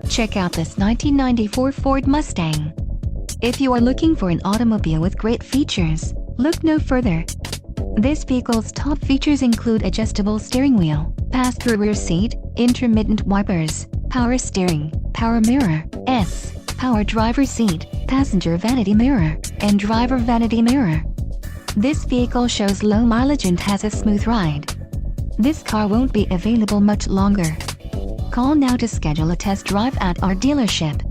Check out this 1994 Ford Mustang. If you are looking for an automobile with great features, look no further. This vehicle's top features include adjustable steering wheel, pass-through rear seat, intermittent wipers, power steering, power mirror, power driver seat, passenger vanity mirror, and driver vanity mirror. This vehicle shows low mileage and has a smooth ride. This car won't be available much longer. Call now to schedule a test drive at our dealership.